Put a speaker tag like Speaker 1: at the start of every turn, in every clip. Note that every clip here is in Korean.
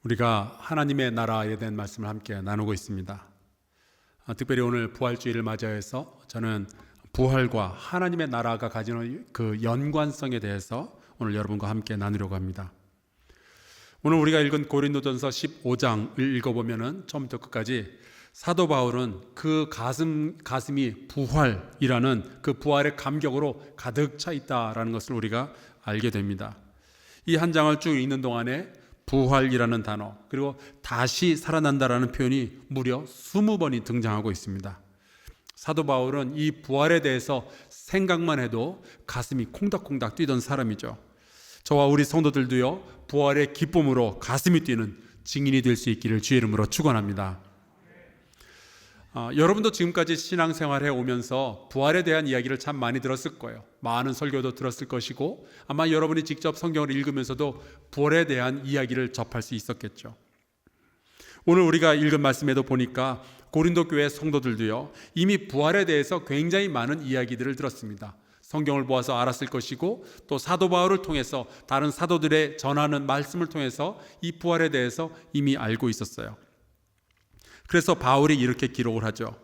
Speaker 1: 우리가 하나님의 나라에 대한 말씀을 함께 나누고 있습니다. 특별히 오늘 부활주의를 맞이해서 저는 부활과 하나님의 나라가 가지는 그 연관성에 대해서 오늘 여러분과 함께 나누려고 합니다. 오늘 우리가 읽은 고린도전서 15장을 읽어보면 처음부터 끝까지 사도 바울은 그 가슴이 부활이라는 그 부활의 감격으로 가득 차 있다라는 것을 우리가 알게 됩니다. 이 한 장을 쭉 읽는 동안에 부활이라는 단어 그리고 다시 살아난다라는 표현이 무려 20번이 등장하고 있습니다. 사도 바울은 이 부활에 대해서 생각만 해도 가슴이 콩닥콩닥 뛰던 사람이죠. 저와 우리 성도들도요, 부활의 기쁨으로 가슴이 뛰는 증인이 될 수 있기를 주의 이름으로 축원합니다. 여러분도 지금까지 신앙생활해 오면서 부활에 대한 이야기를 참 많이 들었을 거예요. 많은 설교도 들었을 것이고 아마 여러분이 직접 성경을 읽으면서도 부활에 대한 이야기를 접할 수 있었겠죠. 오늘 우리가 읽은 말씀에도 보니까 고린도 교회 성도들도요, 이미 부활에 대해서 굉장히 많은 이야기들을 들었습니다. 성경을 보아서 알았을 것이고 또 사도 바울을 통해서 다른 사도들의 전하는 말씀을 통해서 이 부활에 대해서 이미 알고 있었어요. 그래서 바울이 이렇게 기록을 하죠.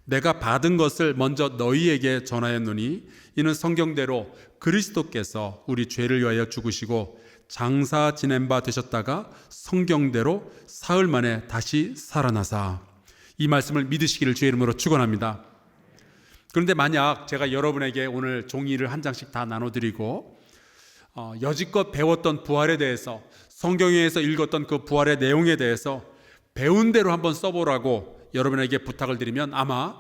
Speaker 1: 내가 받은 것을 먼저 너희에게 전하였노니 이는 성경대로 그리스도께서 우리 죄를 위하여 죽으시고 장사 지낸 바 되셨다가 성경대로 사흘 만에 다시 살아나사. 이 말씀을 믿으시기를 주의 이름으로 축원합니다. 그런데 만약 제가 여러분에게 오늘 종이를 한 장씩 다 나눠드리고 여지껏 배웠던 부활에 대해서 성경에서 읽었던 그 부활의 내용에 대해서 배운 대로 한번 써보라고 여러분에게 부탁을 드리면 아마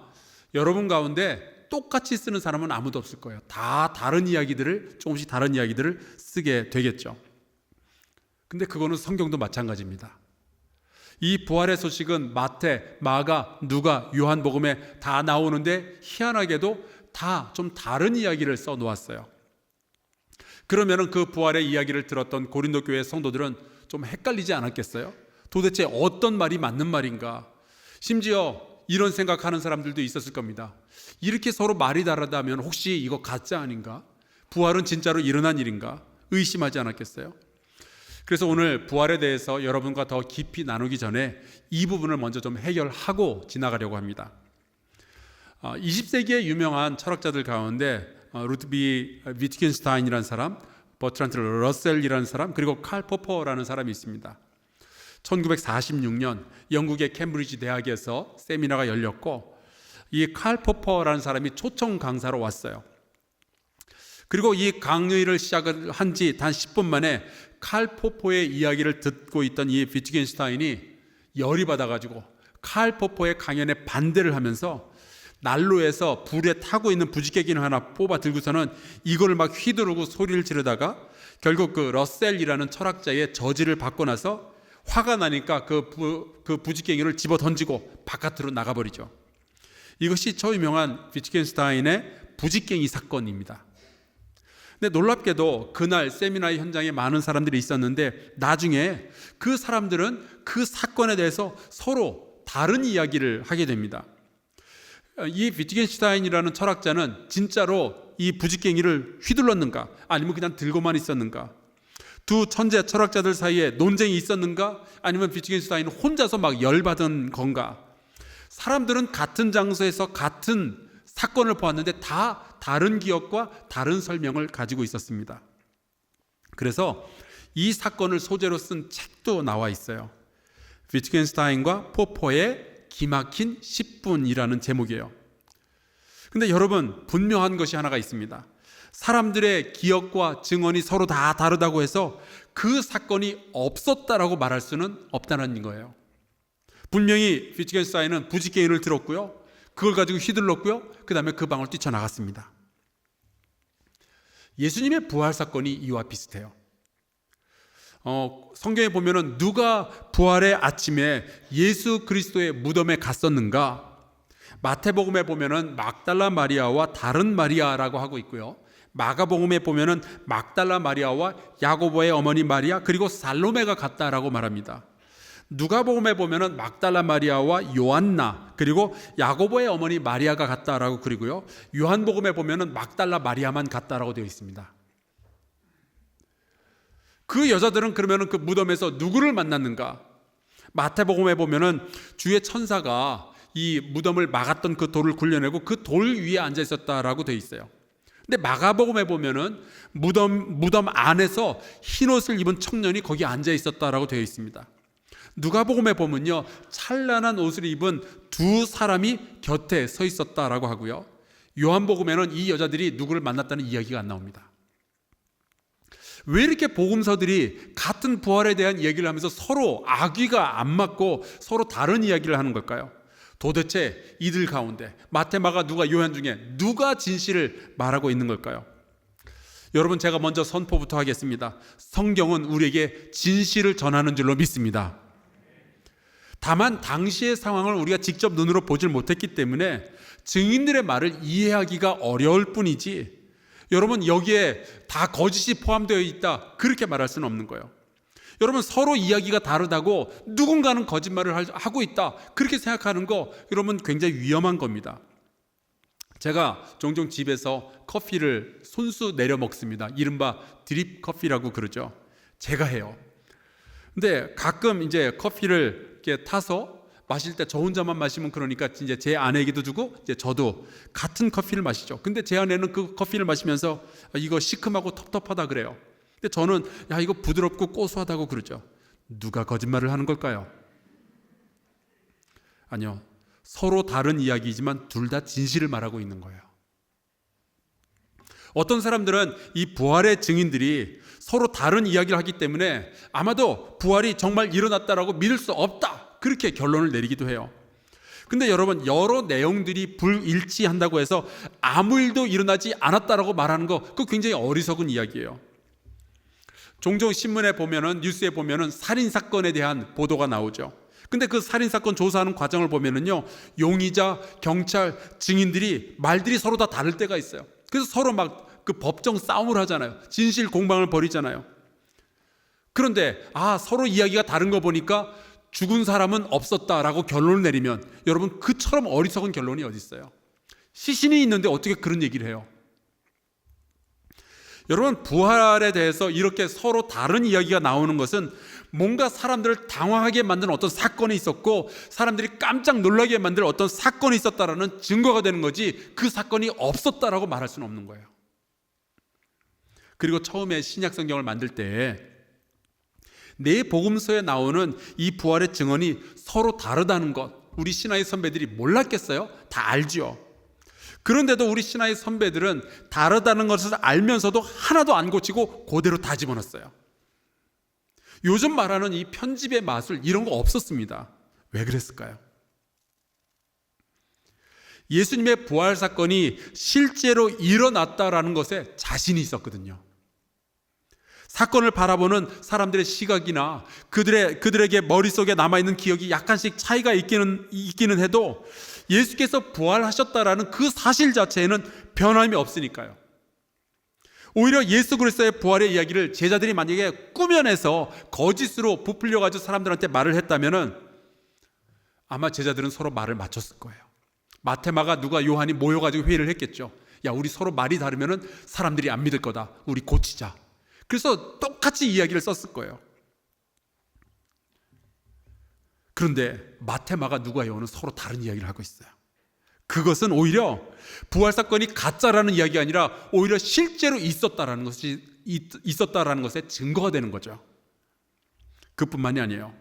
Speaker 1: 여러분 가운데 똑같이 쓰는 사람은 아무도 없을 거예요. 다 다른 이야기들을, 조금씩 다른 이야기들을 쓰게 되겠죠. 근데 그거는 성경도 마찬가지입니다. 이 부활의 소식은 마태, 마가, 누가, 요한복음에 다 나오는데 희한하게도 다 좀 다른 이야기를 써놓았어요. 그러면 그 부활의 이야기를 들었던 고린도 교회 성도들은 좀 헷갈리지 않았겠어요? 도대체 어떤 말이 맞는 말인가? 심지어 이런 생각하는 사람들도 있었을 겁니다. 이렇게 서로 말이 다르다면 혹시 이거 가짜 아닌가? 부활은 진짜로 일어난 일인가? 의심하지 않았겠어요? 그래서 오늘 부활에 대해서 여러분과 더 깊이 나누기 전에 이 부분을 먼저 좀 해결하고 지나가려고 합니다. 20세기의 유명한 철학자들 가운데 루드비 위트겐슈타인이라는 사람, 버트란트 러셀이라는 사람, 그리고 칼 포퍼라는 사람이 있습니다. 1946년 영국의 캠브리지 대학에서 세미나가 열렸고 이 칼 포퍼라는 사람이 초청 강사로 왔어요. 그리고 이 강의를 시작을 한 지 단 10분 만에 칼 포퍼의 이야기를 듣고 있던 이 위트겐슈타인이 열이 받아가지고 칼 포퍼의 강연에 반대를 하면서 난로에서 불에 타고 있는 부지개기를 하나 뽑아 들고서는 이거를 막 휘두르고 소리를 지르다가 결국 그 러셀이라는 철학자의 저지를 받고 나서 화가 나니까 그 부지깽이를 집어 던지고 바깥으로 나가버리죠. 이것이 초유명한 위트겐슈타인의 부지깽이 사건입니다. 근데 놀랍게도 그날 세미나의 현장에 많은 사람들이 있었는데 나중에 그 사람들은 그 사건에 대해서 서로 다른 이야기를 하게 됩니다. 이 위트겐슈타인이라는 철학자는 진짜로 이 부지깽이를 휘둘렀는가 아니면 그냥 들고만 있었는가? 두 천재 철학자들 사이에 논쟁이 있었는가? 아니면 위트겐슈타인은 혼자서 막 열받은 건가? 사람들은 같은 장소에서 같은 사건을 보았는데 다 다른 기억과 다른 설명을 가지고 있었습니다. 그래서 이 사건을 소재로 쓴 책도 나와 있어요. 위트겐슈타인과 포퍼의 기막힌 10분이라는 제목이에요. 근데 여러분, 분명한 것이 하나가 있습니다. 사람들의 기억과 증언이 서로 다 다르다고 해서 그 사건이 없었다라고 말할 수는 없다는 거예요. 분명히 위트겐슈타인은 부지깽이를 들었고요, 그걸 가지고 휘둘렀고요, 그 다음에 그 방을 뛰쳐나갔습니다. 예수님의 부활 사건이 이와 비슷해요. 성경에 보면은 누가 부활의 아침에 예수 그리스도의 무덤에 갔었는가? 마태복음에 보면은 막달라 마리아와 다른 마리아라고 하고 있고요, 마가복음에 보면은 막달라 마리아와 야고보의 어머니 마리아 그리고 살로메가 갔다라고 말합니다. 누가복음에 보면은 막달라 마리아와 요한나 그리고 야고보의 어머니 마리아가 갔다라고 그리고요, 요한복음에 보면은 막달라 마리아만 갔다라고 되어 있습니다. 그 여자들은 그러면은 그 무덤에서 누구를 만났는가? 마태복음에 보면은 주의 천사가 이 무덤을 막았던 그 돌을 굴려내고 그 돌 위에 앉아 있었다라고 되어 있어요. 근데 마가복음에 보면은 무덤 안에서 흰 옷을 입은 청년이 거기 앉아 있었다라고 되어 있습니다. 누가복음에 보면요, 찬란한 옷을 입은 두 사람이 곁에 서 있었다라고 하고요, 요한복음에는 이 여자들이 누구를 만났다는 이야기가 안 나옵니다. 왜 이렇게 복음서들이 같은 부활에 대한 이야기를 하면서 서로 악귀가 안 맞고 서로 다른 이야기를 하는 걸까요? 도대체 이들 가운데 마태, 마가, 누가, 요한 중에 누가 진실을 말하고 있는 걸까요? 여러분, 제가 먼저 선포부터 하겠습니다. 성경은 우리에게 진실을 전하는 줄로 믿습니다. 다만 당시의 상황을 우리가 직접 눈으로 보질 못했기 때문에 증인들의 말을 이해하기가 어려울 뿐이지, 여러분 여기에 다 거짓이 포함되어 있다 그렇게 말할 수는 없는 거예요. 여러분, 서로 이야기가 다르다고 누군가는 거짓말을 하고 있다 그렇게 생각하는 거, 여러분 굉장히 위험한 겁니다. 제가 종종 집에서 커피를 손수 내려 먹습니다. 이른바 드립 커피라고 그러죠. 제가 해요. 근데 가끔 이제 커피를 이렇게 타서 마실 때 저 혼자만 마시면 그러니까 이제 제 아내에게도 주고 이제 저도 같은 커피를 마시죠. 근데 제 아내는 그 커피를 마시면서 이거 시큼하고 텁텁하다 그래요. 근데 저는 야, 이거 부드럽고 고소하다고 그러죠. 누가 거짓말을 하는 걸까요? 아니요, 서로 다른 이야기이지만 둘 다 진실을 말하고 있는 거예요. 어떤 사람들은 이 부활의 증인들이 서로 다른 이야기를 하기 때문에 아마도 부활이 정말 일어났다라고 믿을 수 없다 그렇게 결론을 내리기도 해요. 근데 여러분, 여러 내용들이 불일치한다고 해서 아무 일도 일어나지 않았다라고 말하는 거, 그거 굉장히 어리석은 이야기예요. 종종 신문에 보면은, 뉴스에 보면은 살인사건에 대한 보도가 나오죠. 근데 그 살인사건 조사하는 과정을 보면은요, 용의자, 경찰, 증인들이 말들이 서로 다 다를 때가 있어요. 그래서 서로 막 그 법정 싸움을 하잖아요. 진실 공방을 벌이잖아요. 그런데 서로 이야기가 다른 거 보니까 죽은 사람은 없었다라고 결론을 내리면, 여러분 그처럼 어리석은 결론이 어디 있어요? 시신이 있는데 어떻게 그런 얘기를 해요? 여러분, 부활에 대해서 이렇게 서로 다른 이야기가 나오는 것은 뭔가 사람들을 당황하게 만드는 어떤 사건이 있었고 사람들이 깜짝 놀라게 만드는 어떤 사건이 있었다라는 증거가 되는 거지, 그 사건이 없었다라고 말할 수는 없는 거예요. 그리고 처음에 신약 성경을 만들 때 내 복음서에 나오는 이 부활의 증언이 서로 다르다는 것, 우리 신하의 선배들이 몰랐겠어요? 다 알죠. 그런데도 우리 신하의 선배들은 다르다는 것을 알면서도 하나도 안 고치고 그대로 다 집어넣었어요. 요즘 말하는 이 편집의 마술, 이런 거 없었습니다. 왜 그랬을까요? 예수님의 부활 사건이 실제로 일어났다라는 것에 자신이 있었거든요. 사건을 바라보는 사람들의 시각이나 그들에게 머릿속에 남아있는 기억이 약간씩 차이가 있기는 해도 예수께서 부활하셨다라는 그 사실 자체에는 변함이 없으니까요. 오히려 예수 그리스도의 부활의 이야기를 제자들이 만약에 꾸며내서 거짓으로 부풀려가지고 사람들한테 말을 했다면 아마 제자들은 서로 말을 맞췄을 거예요. 마태, 마가, 누가, 요한이 모여가지고 회의를 했겠죠. 야, 우리 서로 말이 다르면 사람들이 안 믿을 거다. 우리 고치자. 그래서 똑같이 이야기를 썼을 거예요. 그런데 마태, 마가, 누가, 요한은 서로 다른 이야기를 하고 있어요. 그것은 오히려 부활 사건이 가짜라는 이야기가 아니라 오히려 실제로 있었다라는 것의 증거가 되는 거죠. 그뿐만이 아니에요.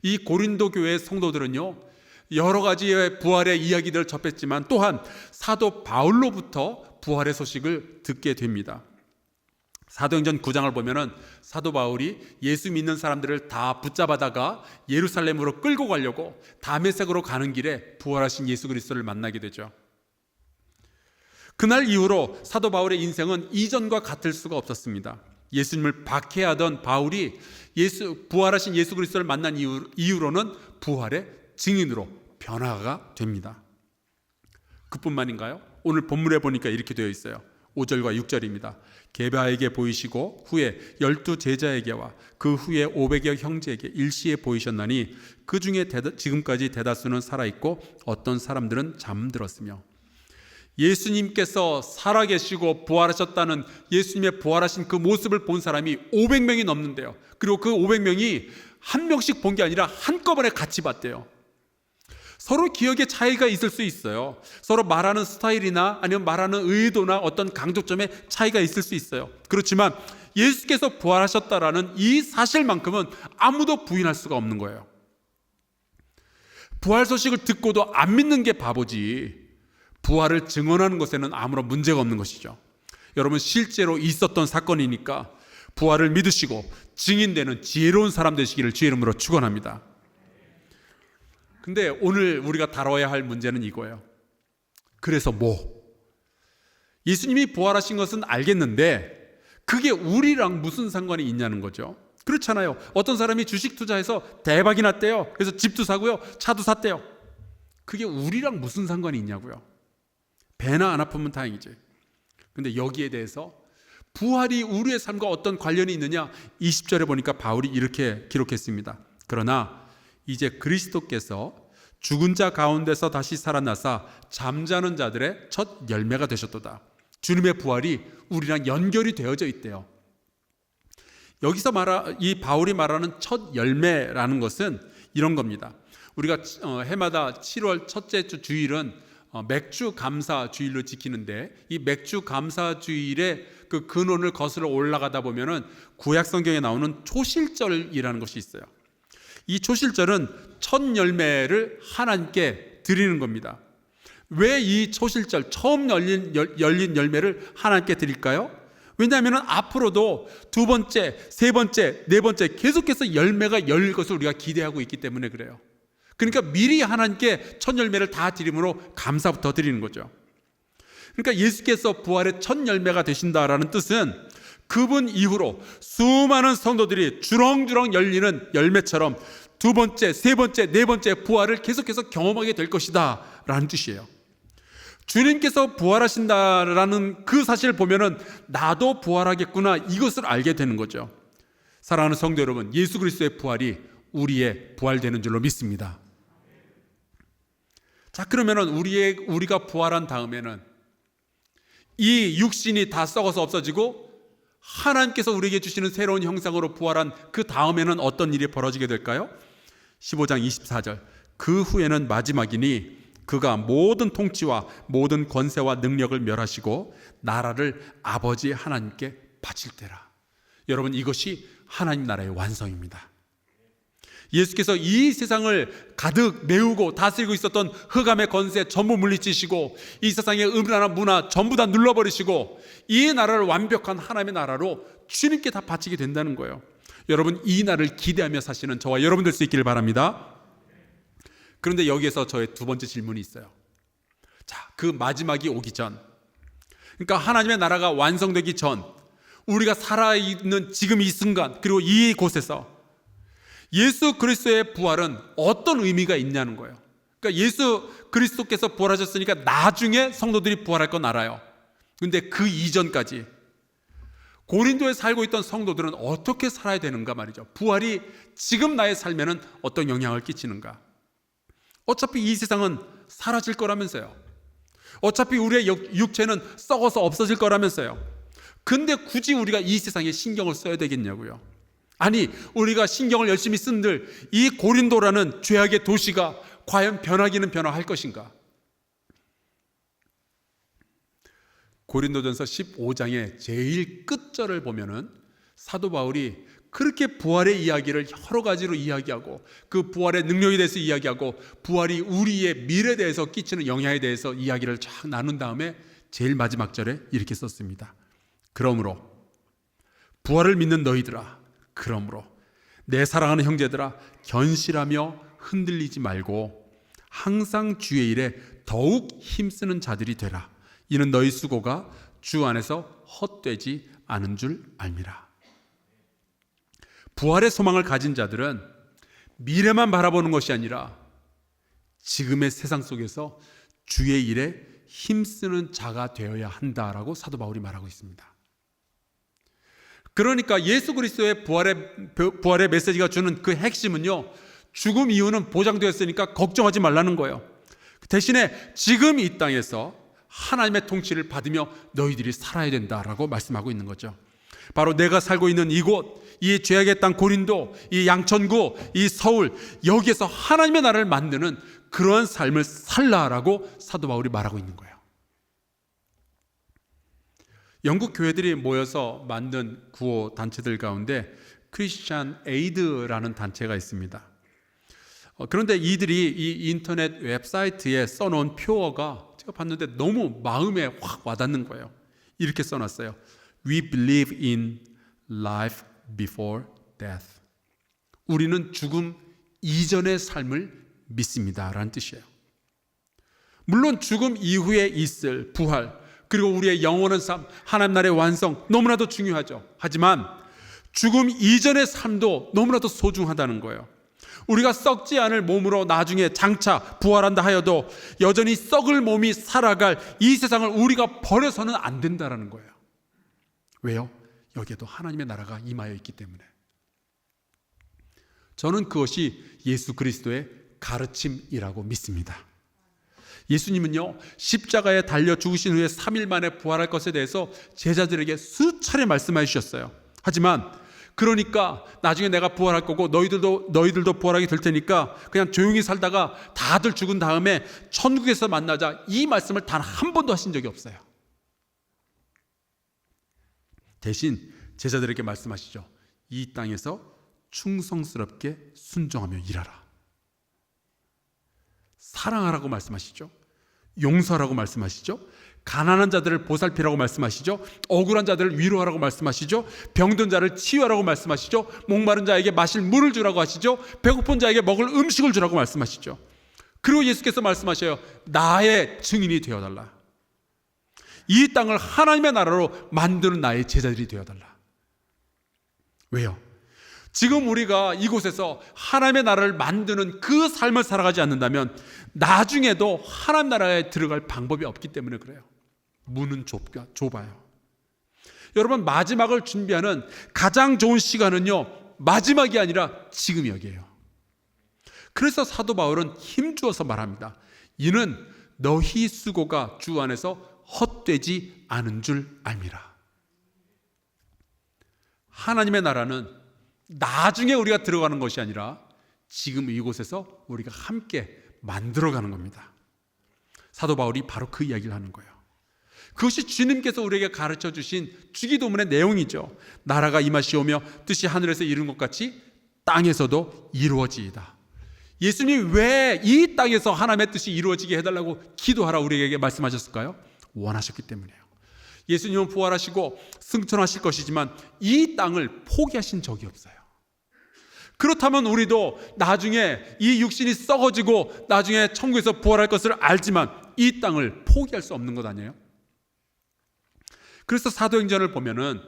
Speaker 1: 이 고린도 교회의 성도들은요, 여러 가지의 부활의 이야기들을 접했지만 또한 사도 바울로부터 부활의 소식을 듣게 됩니다. 사도행전 9장을 보면은 사도 바울이 예수 믿는 사람들을 다 붙잡아다가 예루살렘으로 끌고 가려고 다메섹으로 가는 길에 부활하신 예수 그리스도를 만나게 되죠. 그날 이후로 사도 바울의 인생은 이전과 같을 수가 없었습니다. 예수님을 박해하던 바울이 부활하신 예수 그리스도를 만난 이후로는 부활의 증인으로 변화가 됩니다. 그뿐만인가요? 오늘 본문에 보니까 이렇게 되어 있어요. 5절과 6절입니다. 게바에게 보이시고 후에 12 제자에게와 그 후에 500여 형제에게 일시에 보이셨나니 그 중에 지금까지 대다수는 살아있고 어떤 사람들은 잠들었으며, 예수님께서 살아계시고 부활하셨다는 예수님의 부활하신 그 모습을 본 사람이 500명이 넘는데요. 그리고 그 500명이 한 명씩 본 게 아니라 한꺼번에 같이 봤대요. 서로 기억의 차이가 있을 수 있어요. 서로 말하는 스타일이나 아니면 말하는 의도나 어떤 강조점의 차이가 있을 수 있어요. 그렇지만 예수께서 부활하셨다라는 이 사실만큼은 아무도 부인할 수가 없는 거예요. 부활 소식을 듣고도 안 믿는 게 바보지, 부활을 증언하는 것에는 아무런 문제가 없는 것이죠. 여러분, 실제로 있었던 사건이니까 부활을 믿으시고 증인되는 지혜로운 사람 되시기를 주의 이름으로 축원합니다. 근데 오늘 우리가 다뤄야 할 문제는 이거예요. 그래서 예수님이 부활하신 것은 알겠는데 그게 우리랑 무슨 상관이 있냐는 거죠. 그렇잖아요. 어떤 사람이 주식 투자해서 대박이 났대요. 그래서 집도 사고요, 차도 샀대요. 그게 우리랑 무슨 상관이 있냐고요. 배나 안 아프면 다행이지. 근데 여기에 대해서 부활이 우리의 삶과 어떤 관련이 있느냐, 20절에 보니까 바울이 이렇게 기록했습니다. 그러나 이제 그리스도께서 죽은 자 가운데서 다시 살아나사 잠자는 자들의 첫 열매가 되셨도다. 주님의 부활이 우리랑 연결이 되어져 있대요. 여기서 이 바울이 말하는 첫 열매라는 것은 이런 겁니다. 우리가 해마다 7월 첫째 주 주일은 맥주 감사 주일로 지키는데, 이 맥주 감사 주일의 그 근원을 거슬러 올라가다 보면은 구약 성경에 나오는 초실절이라는 것이 있어요. 이 초실절은 첫 열매를 하나님께 드리는 겁니다. 왜 이 초실절 처음 열린 열매를 하나님께 드릴까요? 왜냐하면 앞으로도 두 번째, 세 번째, 네 번째 계속해서 열매가 열릴 것을 우리가 기대하고 있기 때문에 그래요. 그러니까 미리 하나님께 첫 열매를 다 드림으로 감사부터 드리는 거죠. 그러니까 예수께서 부활의 첫 열매가 되신다라는 뜻은 그분 이후로 수많은 성도들이 주렁주렁 열리는 열매처럼 두 번째, 세 번째, 네 번째 부활을 계속해서 경험하게 될 것이다 라는 뜻이에요. 주님께서 부활하신다라는 그 사실을 보면은 나도 부활하겠구나, 이것을 알게 되는 거죠. 사랑하는 성도 여러분, 예수 그리스도의 부활이 우리의 부활되는 줄로 믿습니다. 자, 그러면은 우리가 부활한 다음에는 이 육신이 다 썩어서 없어지고 하나님께서 우리에게 주시는 새로운 형상으로 부활한 그 다음에는 어떤 일이 벌어지게 될까요? 15장 24절, 그 후에는 마지막이니 그가 모든 통치와 모든 권세와 능력을 멸하시고 나라를 아버지 하나님께 바칠 때라. 여러분, 이것이 하나님 나라의 완성입니다. 예수께서 이 세상을 가득 메우고 다스리고 있었던 흑암의 권세 전부 물리치시고 이 세상의 음란한 문화 전부 다 눌러버리시고 이 나라를 완벽한 하나님의 나라로 주님께 다 바치게 된다는 거예요. 여러분, 이 날을 기대하며 사시는 저와 여러분 될 수 있기를 바랍니다. 그런데 여기에서 저의 두 번째 질문이 있어요. 자, 그 마지막이 오기 전, 그러니까 하나님의 나라가 완성되기 전, 우리가 살아있는 지금 이 순간, 그리고 이곳에서 예수 그리스도의 부활은 어떤 의미가 있냐는 거예요. 그러니까 예수 그리스도께서 부활하셨으니까 나중에 성도들이 부활할 건 알아요. 그런데 그 이전까지 고린도에 살고 있던 성도들은 어떻게 살아야 되는가 말이죠. 부활이 지금 나의 삶에는 어떤 영향을 끼치는가. 어차피 이 세상은 사라질 거라면서요. 어차피 우리의 육체는 썩어서 없어질 거라면서요. 근데 굳이 우리가 이 세상에 신경을 써야 되겠냐고요. 아니, 우리가 신경을 열심히 쓴들 이 고린도라는 죄악의 도시가 과연 변하기는 변화할 것인가? 고린도전서 15장의 제일 끝절을 보면은 사도 바울이 그렇게 부활의 이야기를 여러 가지로 이야기하고 그 부활의 능력에 대해서 이야기하고 부활이 우리의 미래에 대해서 끼치는 영향에 대해서 이야기를 쫙 나눈 다음에 제일 마지막 절에 이렇게 썼습니다. 그러므로 부활을 믿는 너희들아, 그러므로 내 사랑하는 형제들아, 견실하며 흔들리지 말고 항상 주의 일에 더욱 힘쓰는 자들이 되라. 이는 너희 수고가 주 안에서 헛되지 않은 줄 알미라. 부활의 소망을 가진 자들은 미래만 바라보는 것이 아니라 지금의 세상 속에서 주의 일에 힘쓰는 자가 되어야 한다라고 사도 바울이 말하고 있습니다. 그러니까 예수 그리스도의 부활의 메시지가 주는 그 핵심은요, 죽음 이후는 보장되었으니까 걱정하지 말라는 거예요. 대신에 지금 이 땅에서 하나님의 통치를 받으며 너희들이 살아야 된다라고 말씀하고 있는 거죠. 바로 내가 살고 있는 이곳, 이 죄악의 땅 고린도, 이 양천구, 이 서울, 여기에서 하나님의 나라를 만드는 그러한 삶을 살라라고 사도 바울이 말하고 있는 거예요. 영국 교회들이 모여서 만든 구호 단체들 가운데 크리스찬 에이드라는 단체가 있습니다. 그런데 이들이 이 인터넷 웹사이트에 써놓은 표어가 제가 봤는데 너무 마음에 확 와닿는 거예요. 이렇게 써놨어요. We believe in life before death. 우리는 죽음 이전의 삶을 믿습니다 라는 뜻이에요. 물론 죽음 이후에 있을 부활, 그리고 우리의 영원한 삶, 하나님 나라의 완성 너무나도 중요하죠. 하지만 죽음 이전의 삶도 너무나도 소중하다는 거예요. 우리가 썩지 않을 몸으로 나중에 장차 부활한다 하여도 여전히 썩을 몸이 살아갈 이 세상을 우리가 버려서는 안 된다는 거예요. 왜요? 여기에도 하나님의 나라가 임하여 있기 때문에. 저는 그것이 예수 그리스도의 가르침이라고 믿습니다. 예수님은요, 십자가에 달려 죽으신 후에 3일 만에 부활할 것에 대해서 제자들에게 수차례 말씀해 주셨어요. 하지만 그러니까 나중에 내가 부활할 거고 너희들도 부활하게 될 테니까 그냥 조용히 살다가 다들 죽은 다음에 천국에서 만나자, 이 말씀을 단 한 번도 하신 적이 없어요. 대신 제자들에게 말씀하시죠. 이 땅에서 충성스럽게 순종하며 일하라. 사랑하라고 말씀하시죠. 용서하라고 말씀하시죠. 가난한 자들을 보살피라고 말씀하시죠. 억울한 자들을 위로하라고 말씀하시죠. 병든 자를 치유하라고 말씀하시죠. 목마른 자에게 마실 물을 주라고 하시죠. 배고픈 자에게 먹을 음식을 주라고 말씀하시죠. 그리고 예수께서 말씀하셔요. 나의 증인이 되어달라. 이 땅을 하나님의 나라로 만드는 나의 제자들이 되어달라. 왜요? 지금 우리가 이곳에서 하나님의 나라를 만드는 그 삶을 살아가지 않는다면 나중에도 하나님 나라에 들어갈 방법이 없기 때문에 그래요. 문은 좁아요. 여러분, 마지막을 준비하는 가장 좋은 시간은요, 마지막이 아니라 지금 여기에요. 그래서 사도 바울은 힘주어서 말합니다. 이는 너희 수고가 주 안에서 헛되지 않은 줄 알미라. 하나님의 나라는 나중에 우리가 들어가는 것이 아니라 지금 이곳에서 우리가 함께 만들어가는 겁니다. 사도 바울이 바로 그 이야기를 하는 거예요. 그것이 주님께서 우리에게 가르쳐 주신 주기도문의 내용이죠. 나라가 임하시오며 뜻이 하늘에서 이룬 것 같이 땅에서도 이루어지이다. 예수님이 왜 이 땅에서 하나님의 뜻이 이루어지게 해달라고 기도하라 우리에게 말씀하셨을까요? 원하셨기 때문이에요. 예수님은 부활하시고 승천하실 것이지만 이 땅을 포기하신 적이 없어요. 그렇다면 우리도 나중에 이 육신이 썩어지고 나중에 천국에서 부활할 것을 알지만 이 땅을 포기할 수 없는 것 아니에요? 그래서 사도행전을 보면은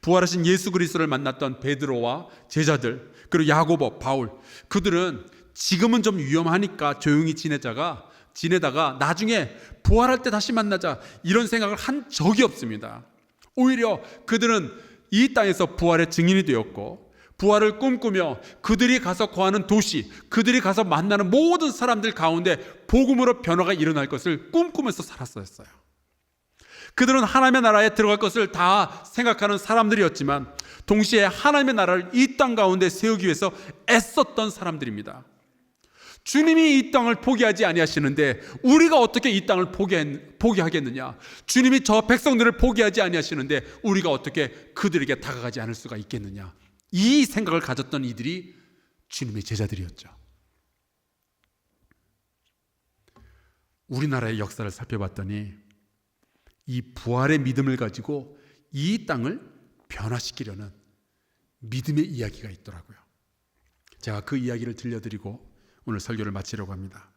Speaker 1: 부활하신 예수 그리스도를 만났던 베드로와 제자들, 그리고 야고보, 바울, 그들은 지금은 좀 위험하니까 조용히 지내다가 나중에 부활할 때 다시 만나자, 이런 생각을 한 적이 없습니다. 오히려 그들은 이 땅에서 부활의 증인이 되었고, 부활을 꿈꾸며 그들이 가서 거하는 도시, 그들이 가서 만나는 모든 사람들 가운데 복음으로 변화가 일어날 것을 꿈꾸면서 살았었어요. 그들은 하나님의 나라에 들어갈 것을 다 생각하는 사람들이었지만 동시에 하나님의 나라를 이 땅 가운데 세우기 위해서 애썼던 사람들입니다. 주님이 이 땅을 포기하지 아니하시는데 우리가 어떻게 이 땅을 포기하겠느냐? 주님이 저 백성들을 포기하지 아니하시는데 우리가 어떻게 그들에게 다가가지 않을 수가 있겠느냐? 이 생각을 가졌던 이들이 주님의 제자들이었죠. 우리나라의 역사를 살펴봤더니 이 부활의 믿음을 가지고 이 땅을 변화시키려는 믿음의 이야기가 있더라고요. 제가 그 이야기를 들려드리고 오늘 설교를 마치려고 합니다.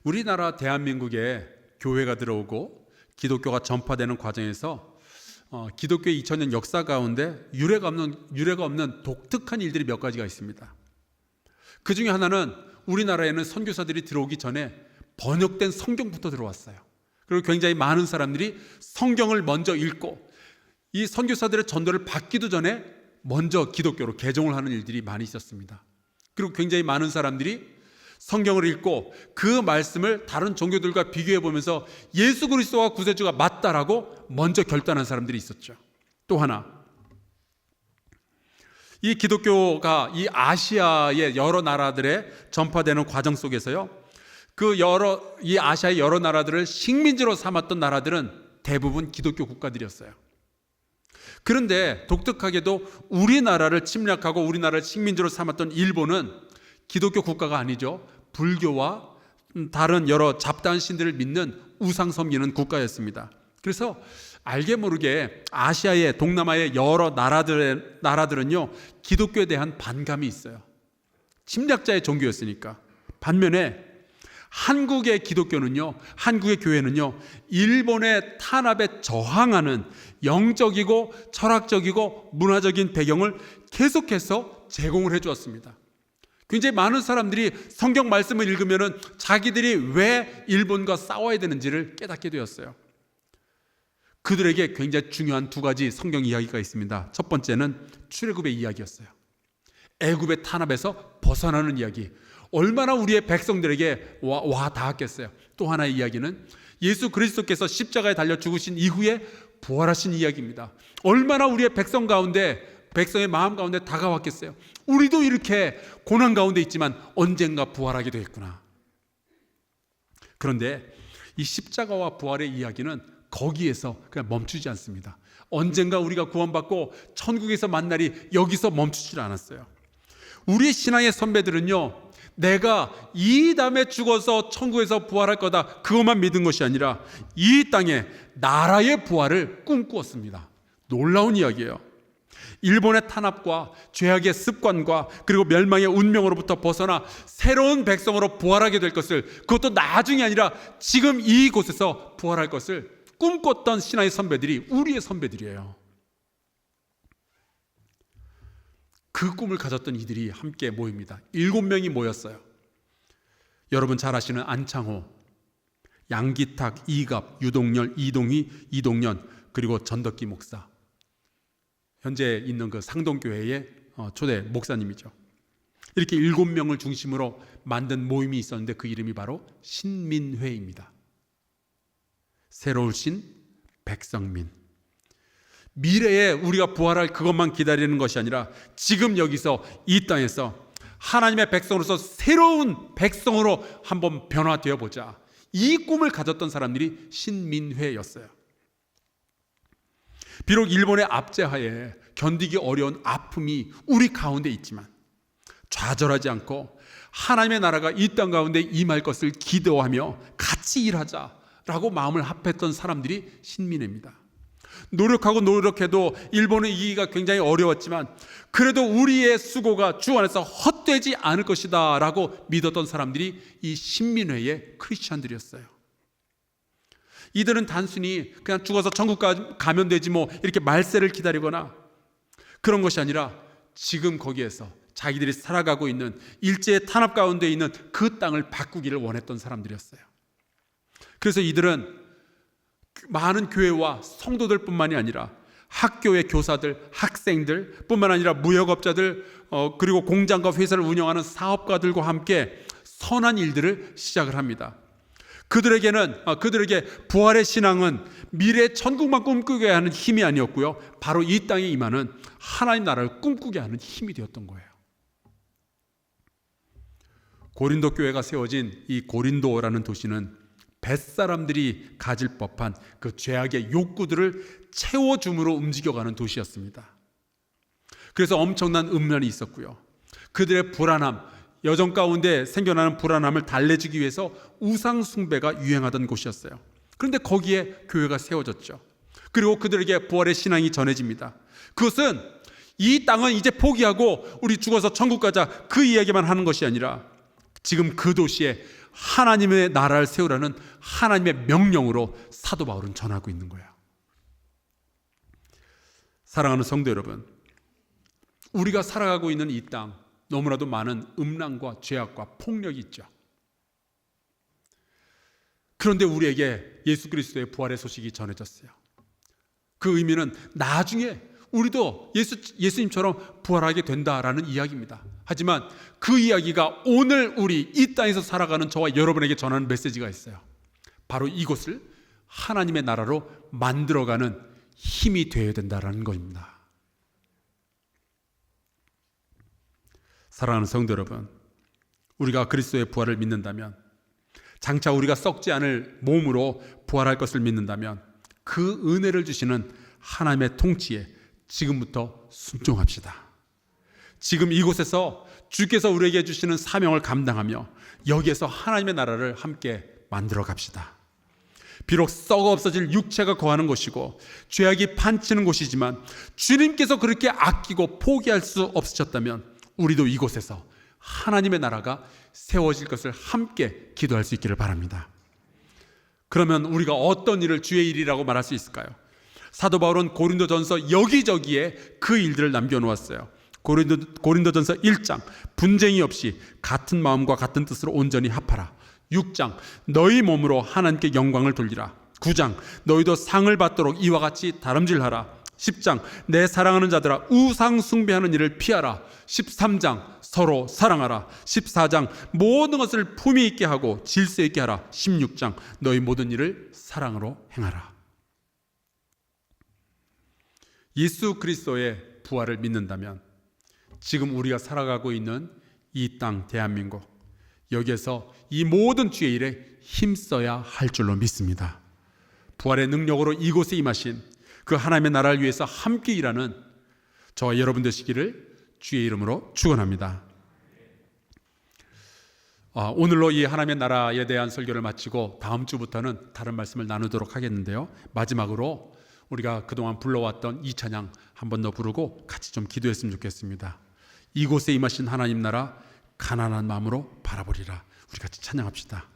Speaker 1: 우리나라 대한민국에 교회가 들어오고 기독교가 전파되는 과정에서 기독교의 2000년 역사 가운데 유례가 없는 독특한 일들이 몇 가지가 있습니다. 그 중에 하나는 우리나라에는 선교사들이 들어오기 전에 번역된 성경부터 들어왔어요. 그리고 굉장히 많은 사람들이 성경을 먼저 읽고 이 선교사들의 전도를 받기도 전에 먼저 기독교로 개종을 하는 일들이 많이 있었습니다. 그리고 굉장히 많은 사람들이 성경을 읽고 그 말씀을 다른 종교들과 비교해 보면서 예수 그리스도가 구세주가 맞다라고 먼저 결단한 사람들이 있었죠. 또 하나, 이 기독교가 이 아시아의 여러 나라들에 전파되는 과정 속에서요, 이 아시아의 여러 나라들을 식민지로 삼았던 나라들은 대부분 기독교 국가들이었어요. 그런데 독특하게도 우리나라를 침략하고 우리나라를 식민지로 삼았던 일본은 기독교 국가가 아니죠. 불교와 다른 여러 잡다한 신들을 믿는 우상 섬기는 국가였습니다. 그래서 알게 모르게 아시아의 동남아의 여러 나라들은요, 기독교에 대한 반감이 있어요. 침략자의 종교였으니까. 반면에 한국의 기독교는요, 한국의 교회는요, 일본의 탄압에 저항하는 영적이고 철학적이고 문화적인 배경을 계속해서 제공을 해주었습니다. 굉장히 많은 사람들이 성경 말씀을 읽으면 자기들이 왜 일본과 싸워야 되는지를 깨닫게 되었어요. 그들에게 굉장히 중요한 두 가지 성경 이야기가 있습니다. 첫 번째는 출애굽의 이야기였어요. 애굽의 탄압에서 벗어나는 이야기. 얼마나 우리의 백성들에게 와 닿았겠어요. 또 하나의 이야기는 예수 그리스도께서 십자가에 달려 죽으신 이후에 부활하신 이야기입니다. 얼마나 우리의 백성의 마음 가운데 다가왔겠어요. 우리도 이렇게 고난 가운데 있지만 언젠가 부활하게 되겠구나. 그런데 이 십자가와 부활의 이야기는 거기에서 그냥 멈추지 않습니다. 언젠가 우리가 구원받고 천국에서 만날이 여기서 멈추질 않았어요. 우리 신앙의 선배들은요, 내가 이 다음에 죽어서 천국에서 부활할 거다, 그것만 믿은 것이 아니라 이 땅에 나라의 부활을 꿈꾸었습니다. 놀라운 이야기예요. 일본의 탄압과 죄악의 습관과 그리고 멸망의 운명으로부터 벗어나 새로운 백성으로 부활하게 될 것을, 그것도 나중이 아니라 지금 이곳에서 부활할 것을 꿈꿨던 신앙의 선배들이 우리의 선배들이에요. 그 꿈을 가졌던 이들이 함께 모입니다. 7명이 모였어요. 여러분 잘 아시는 안창호, 양기탁, 이갑, 유동열, 이동희, 이동연, 그리고 전덕기 목사, 현재 있는 그 상동교회의 초대 목사님이죠. 이렇게 7명을 중심으로 만든 모임이 있었는데 그 이름이 바로 신민회입니다. 새로울 신, 백성민. 미래에 우리가 부활할 그것만 기다리는 것이 아니라 지금 여기서 이 땅에서 하나님의 백성으로서 새로운 백성으로 한번 변화되어 보자. 이 꿈을 가졌던 사람들이 신민회였어요. 비록 일본의 압제하에 견디기 어려운 아픔이 우리 가운데 있지만 좌절하지 않고 하나님의 나라가 이 땅 가운데 임할 것을 기도하며 같이 일하자라고 마음을 합했던 사람들이 신민회입니다. 노력해도 일본의 이기가 굉장히 어려웠지만 그래도 우리의 수고가 주 안에서 헛되지 않을 것이다 라고 믿었던 사람들이 이 신민회의 크리스찬들이었어요. 이들은 단순히 그냥 죽어서 천국 가면 되지 뭐 이렇게 말세를 기다리거나 그런 것이 아니라 지금 거기에서 자기들이 살아가고 있는 일제의 탄압 가운데 있는 그 땅을 바꾸기를 원했던 사람들이었어요. 그래서 이들은 많은 교회와 성도들 뿐만이 아니라 학교의 교사들, 학생들 뿐만 아니라 무역업자들, 그리고 공장과 회사를 운영하는 사업가들과 함께 선한 일들을 시작을 합니다. 그들에게 부활의 신앙은 미래의 천국만 꿈꾸게 하는 힘이 아니었고요, 바로 이 땅에 임하는 하나님 나라를 꿈꾸게 하는 힘이 되었던 거예요. 고린도 교회가 세워진 이 고린도라는 도시는 뱃사람들이 가질 법한 그 죄악의 욕구들을 채워줌으로 움직여가는 도시였습니다. 그래서 엄청난 음란이 있었고요, 그들의 불안함, 여정 가운데 생겨나는 불안함을 달래주기 위해서 우상 숭배가 유행하던 곳이었어요. 그런데 거기에 교회가 세워졌죠. 그리고 그들에게 부활의 신앙이 전해집니다. 그것은 이 땅은 이제 포기하고 우리 죽어서 천국 가자, 그 이야기만 하는 것이 아니라 지금 그 도시에 하나님의 나라를 세우라는 하나님의 명령으로 사도 바울은 전하고 있는 거예요. 사랑하는 성도 여러분, 우리가 살아가고 있는 이 땅, 너무나도 많은 음란과 죄악과 폭력이 있죠. 그런데 우리에게 예수 그리스도의 부활의 소식이 전해졌어요. 그 의미는 나중에 우리도 예수님처럼 부활하게 된다라는 이야기입니다. 하지만 그 이야기가 오늘 우리 이 땅에서 살아가는 저와 여러분에게 전하는 메시지가 있어요. 바로 이곳을 하나님의 나라로 만들어가는 힘이 되어야 된다는 것입니다. 사랑하는 성도 여러분, 우리가 그리스도의 부활을 믿는다면, 장차 우리가 썩지 않을 몸으로 부활할 것을 믿는다면 그 은혜를 주시는 하나님의 통치에 지금부터 순종합시다. 지금 이곳에서 주께서 우리에게 주시는 사명을 감당하며 여기에서 하나님의 나라를 함께 만들어 갑시다. 비록 썩어 없어질 육체가 거하는 곳이고 죄악이 판치는 곳이지만 주님께서 그렇게 아끼고 포기할 수 없으셨다면 우리도 이곳에서 하나님의 나라가 세워질 것을 함께 기도할 수 있기를 바랍니다. 그러면 우리가 어떤 일을 주의 일이라고 말할 수 있을까요? 사도 바울은 고린도전서 여기저기에 그 일들을 남겨놓았어요. 고린도전서 1장 분쟁이 없이 같은 마음과 같은 뜻으로 온전히 합하라. 6장 너희 몸으로 하나님께 영광을 돌리라. 9장 너희도 상을 받도록 이와 같이 다름질하라. 10장 내 사랑하는 자들아 우상 숭배하는 일을 피하라. 13장 서로 사랑하라. 14장 모든 것을 품위 있게 하고 질서 있게 하라. 16장 너희 모든 일을 사랑으로 행하라. 예수 그리스도의 부활을 믿는다면 지금 우리가 살아가고 있는 이 땅 대한민국, 여기에서 이 모든 주의 일에 힘써야 할 줄로 믿습니다. 부활의 능력으로 이곳에 임하신 그 하나님의 나라를 위해서 함께 일하는 저와 여러분 되시기를 주의 이름으로 축원합니다. 오늘로 이 하나님의 나라에 대한 설교를 마치고 다음 주부터는 다른 말씀을 나누도록 하겠는데요, 마지막으로 우리가 그동안 불러왔던 이 찬양 한 번 더 부르고 같이 좀 기도했으면 좋겠습니다. 이곳에 임하신 하나님 나라 가난한 마음으로 바라보리라. 우리 같이 찬양합시다.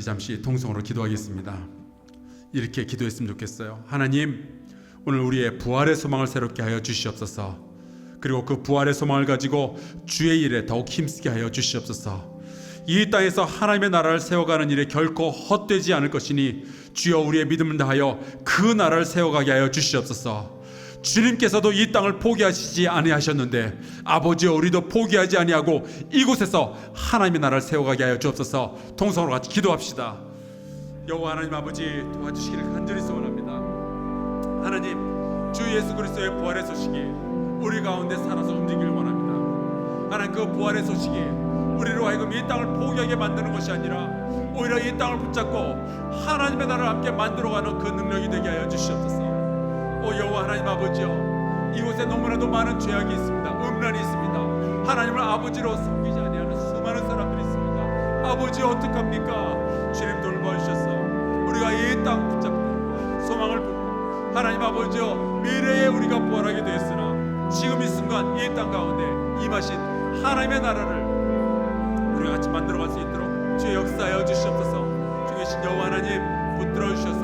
Speaker 1: 잠시 통성으로 기도하겠습니다. 이렇게 기도했으면 좋겠어요. 하나님, 오늘 우리의 부활의 소망을 새롭게 하여 주시옵소서. 그리고 그 부활의 소망을 가지고 주의 일에 더욱 힘쓰게 하여 주시옵소서. 이 땅에서 하나님의 나라를 세워가는 일에 결코 헛되지 않을 것이니 주여 우리의 믿음을 다하여 그 나라를 세워가게 하여 주시옵소서. 주님께서도 이 땅을 포기하시지 아니하셨는데 아버지여 우리도 포기하지 아니하고 이곳에서 하나님의 나라를 세워가게 하여 주옵소서. 통성으로 같이 기도합시다. 여호와 하나님 아버지, 도와주시기를 간절히 소원합니다. 하나님, 주 예수 그리스도의 부활의 소식이 우리 가운데 살아서 움직이길 원합니다. 하나님, 그 부활의 소식이 우리로 하여금 이 땅을 포기하게 만드는 것이 아니라 오히려 이 땅을 붙잡고 하나님의 나라를 함께 만들어가는 그 능력이 되게 하여 주시옵소서. 오 여호와 하나님 아버지여, 이곳에 너무나도 많은 죄악이 있습니다. 음란이 있습니다. 하나님을 아버지로 섬기지 아니하는 수많은 사람들이 있습니다. 아버지 어떡합니까? 주님 돌봐주셔서 우리가 이 땅 붙잡고 소망을 품고 하나님 아버지여, 미래에 우리가 부활하게 되었으나 지금 이 순간 이 땅 가운데 임하신 하나님의 나라를 우리가 같이 만들어갈 수 있도록 주의 역사하여 주시옵소서. 주 계신 여호와 하나님 붙들어 주셔서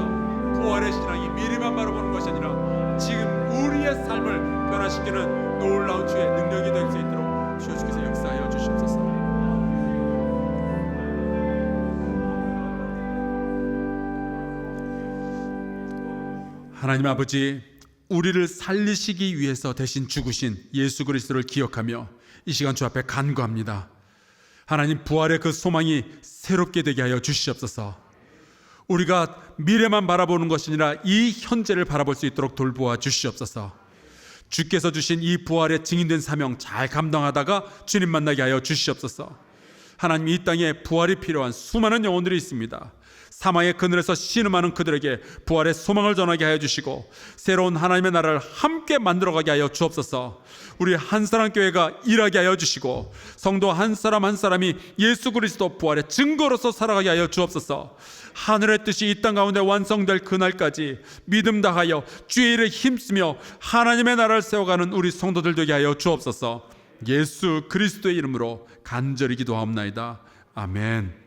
Speaker 1: 부활의 신앙이 미래만 바라보는 것이 아니라 지금 우리의 삶을 변화시키는 놀라운 주의 능력이 될 수 있도록 주께서 역사하여 주시옵소서. 하나님 아버지, 우리를 살리시기 위해서 대신 죽으신 예수 그리스도를 기억하며 이 시간 주 앞에 간구합니다. 하나님, 부활의 그 소망이 새롭게 되게 하여 주시옵소서. 우리가 미래만 바라보는 것이 아니라 이 현재를 바라볼 수 있도록 돌보아 주시옵소서. 주께서 주신 이 부활의 증인된 사명 잘 감당하다가 주님 만나게 하여 주시옵소서. 하나님, 이 땅에 부활이 필요한 수많은 영혼들이 있습니다. 사망의 그늘에서 신음하는 그들에게 부활의 소망을 전하게 하여 주시고 새로운 하나님의 나라를 함께 만들어가게 하여 주옵소서. 우리 한사람 교회가 일하게 하여 주시고 성도 한 사람 한 사람이 예수 그리스도 부활의 증거로서 살아가게 하여 주옵소서. 하늘의 뜻이 이 땅 가운데 완성될 그날까지 믿음 다하여 주의 일에 힘쓰며 하나님의 나라를 세워가는 우리 성도들 되게 하여 주옵소서. 예수 그리스도의 이름으로 간절히 기도하옵나이다. 아멘.